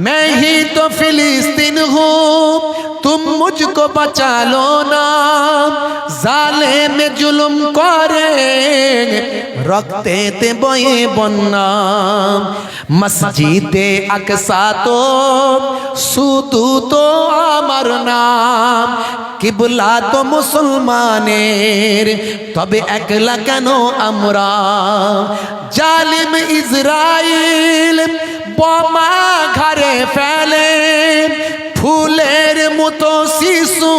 मैं ही तो फिलिस्तीन हूँ तुम मुझको बचा लो ना जालिम में जुल्म करे रखते ते बये बन्ना मस्जिदे আকসা तो শুধু তো আমার নাম কিবলা তো মুসলমানের তবে একলা কেন আমরা জালিম ইসরাইল বোমা ঘরে ফেলে ফুলের মতো শিশু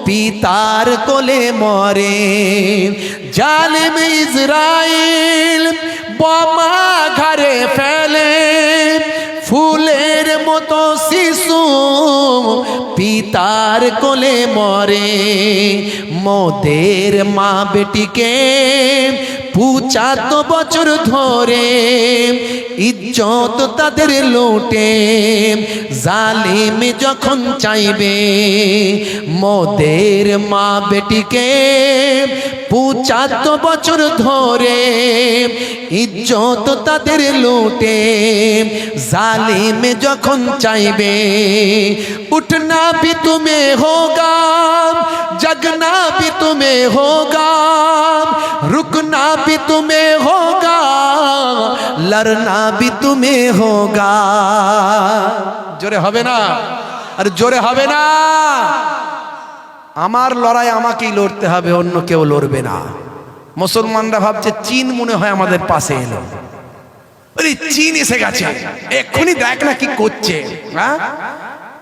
পিতার কোলে মরে জালিম ইসরাইল বোমা ঘরে ফেলে ফুলের মতো শিশু পিতার কোলে মরে মোদের মা বেটিকে 75 বছর ধরে ইজ্জত তাদের লুটে জালিম যখন চাইবে মোদের মা বেটিকে 75 বছর ধরে ইজ্জত তাদের লুটে জালিম যখন চাইবে উঠনা भी तुम्हें होगा जगना भी तुम्हें होगा रुकना भी तुम्हें होगा लड़ना भी तुम्हें होगा जोरे হবে না আর জোরে হবে না আমার লড়াই আমাকেই লড়তে হবে অন্য কেউ লড়বে না মুসলমানরা ভাবছে চীন মনে হয় আমাদের পাশে এলো আরে চীন এসে গেছে এক্ষুনি দেখ না কি করছে হ্যাঁ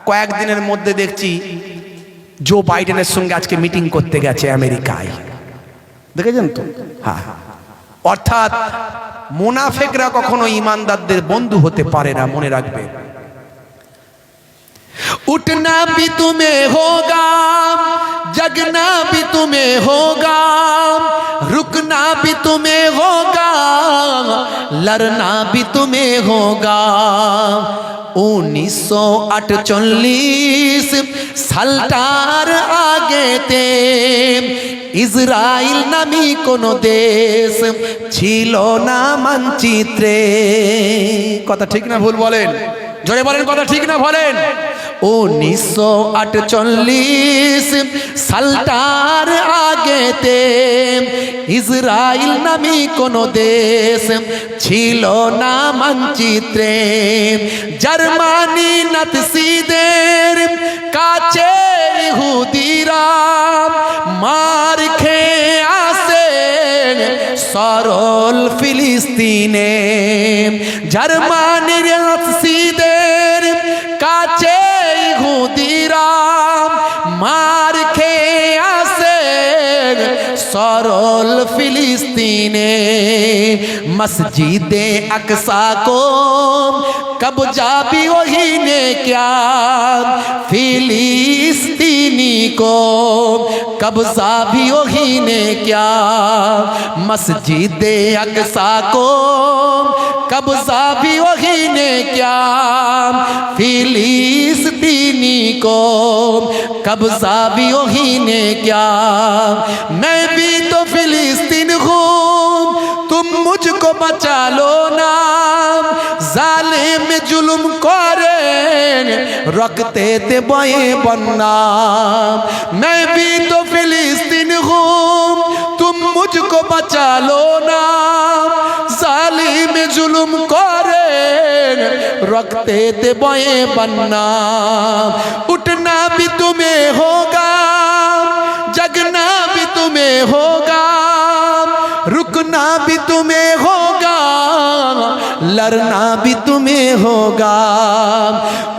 কয়েকদিনের মধ্যে দেখছি জো বাইডেনের সঙ্গে আজকে মিটিং করতে গেছে আমেরিকায় দেখেছেন তো হ্যাঁ অর্থাৎ মুনাফিকরা কখনো ঈমানদারদের বন্ধু হতে পারে না মনে রাখবে उठना भी तुम्हें होगा जगना भी तुम्हें होगा रुकना भी तुम्हें होगा लड़ना भी तुम्हें होगा 1948 সালটার আগেতে ইসরায়েল নামী কোনো দেশ ছিল না মানচিত্রে কথা ঠিক না ভুল বলেন জোরে বলেন কথা ঠিক না বলেন 1948 সালটার আগেতে ইসরায়েল নামী কোনো দেশ ছিল না মানচিত্রে জার্মানি নাৎসিদের কাছে ইহুদিরা মার খেয়ে আসে সরল ফিলিস্তিনে জার্মানির নাৎসিদের কাছে ইহুদিরা মার খেয়ে আসে সরল ফিলিস্তিনে मस्जिदे अक्सा को कब्जा भी वही ने क्या फिलिस्तीनी को कब्जा भी वही ने क्या मस्जिदे अक्सा को कब्जा भी वही ने क्या फिलिस्तीनी को कब्जा भी वही ने क्या मैं भी तो फिलिस्तीन हूँ तुम मुझको बचा लो ना जालिम में जुल्म करे रखते थे बये बन्ना मैं भी तो फिलिस्तीन हूँ तुम मुझको बचा लो ना जालिम में जुल्म करे रखते थे बये बन्ना उठना भी तुम्हें होगा जगना भी तुम्हें होगा रुकना भी तुम्हें होगा लड़ना भी तुम्हें होगा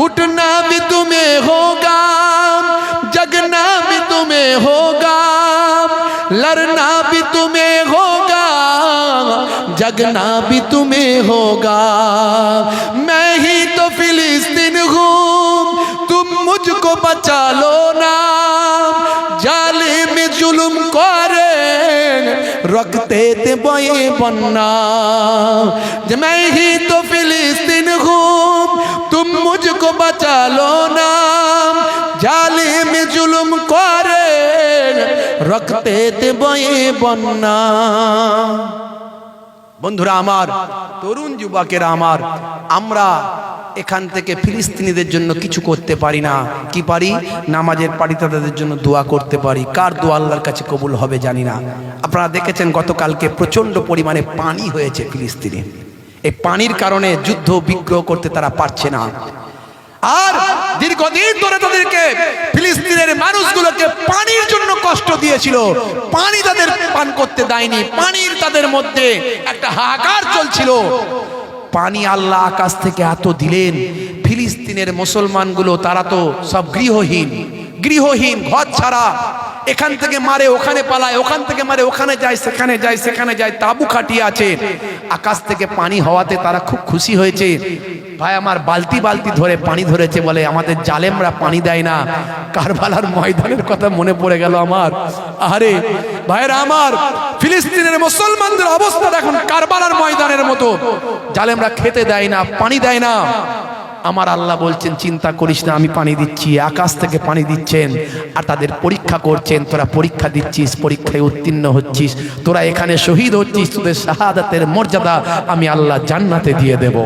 उठना भी तुम्हें होगा जगना भी तुम्हें होगा लड़ना भी तुम्हें होगा जगना भी तुम्हें होगा मैं ही तो फिलिस्तीन हूँ तुम मुझको बचा लो ना जालिम में जुल्म करे रखते थे बये बन्ना मैं ही तो फिलिस्तीन हूँ तुम मुझको बचा लो ना जालिम में जुल्म करे रखते थे बये बन्ना বন্ধুরা আমার তরুণ যুবকেরা আমার আমরা এখান থেকে ফিলিস্তিনিদের জন্য কিছু করতে পারি না, কি পারি? নামাজের পারি, তাদের জন্য দোয়া করতে পারি। কার দোয়া আল্লাহর কাছে কবুল হবে জানি না। আপনারা দেখেছেন গতকালকে প্রচন্ড পরিমাণে পানি হয়েছে ফিলিস্তিনে। এই পানির কারণে যুদ্ধ বিগ্রহ করতে তারা পারছে না। আর দীর্ঘদিন ধরে তাদেরকে ফিলিস্তিনের মানুষগুলোকে পানির জন্য কষ্ট দিয়েছিল, পানি তাদের পান করতে দেয়নি, পানির তাদের মধ্যে একটা হাহাকার চলছিল। পানি আল্লাহ আকাশ থেকে এত দিলেন, ফিলিস্তিনের মুসলমানগুলো তারা তো সব গৃহহীন, ঘর ছাড়া, এখান থেকে মারে ওখানে পালায়, ওখান থেকে মারে ওখানে যায়, সেখানে যায়, তাবু খাটিয়ে আছে। আকাশ থেকে পানি হওয়াতে তারা খুব খুশি হয়েছে। ভাই আমার বালতি বালতি ধরে পানি ধরেছে, বলে আমাদের জালেমরা পানি দেয় না। কারবালার ময়দানের কথা মনে পড়ে গেল আমার। আরে ভাইরা আমার, ফিলিস্তিনের মুসলমানদের অবস্থা এখন কারবালার ময়দানের মতো। জালেমরা খেতে দেয় না, পানি দেয় না। আমার আল্লাহ বলছেন চিন্তা করিস না, আমি পানি দিচ্ছি, আকাশ থেকে পানি দিচ্ছেন। আর তাদের পরীক্ষা করছেন, তোরা পরীক্ষা দিচ্ছিস, পরীক্ষায় উত্তীর্ণ হচ্ছিস, তোরা এখানে শহীদ হচ্ছিস, তোদের শাহাদাতের মর্যাদা আমি আল্লাহ জান্নাতে দিয়ে দেব।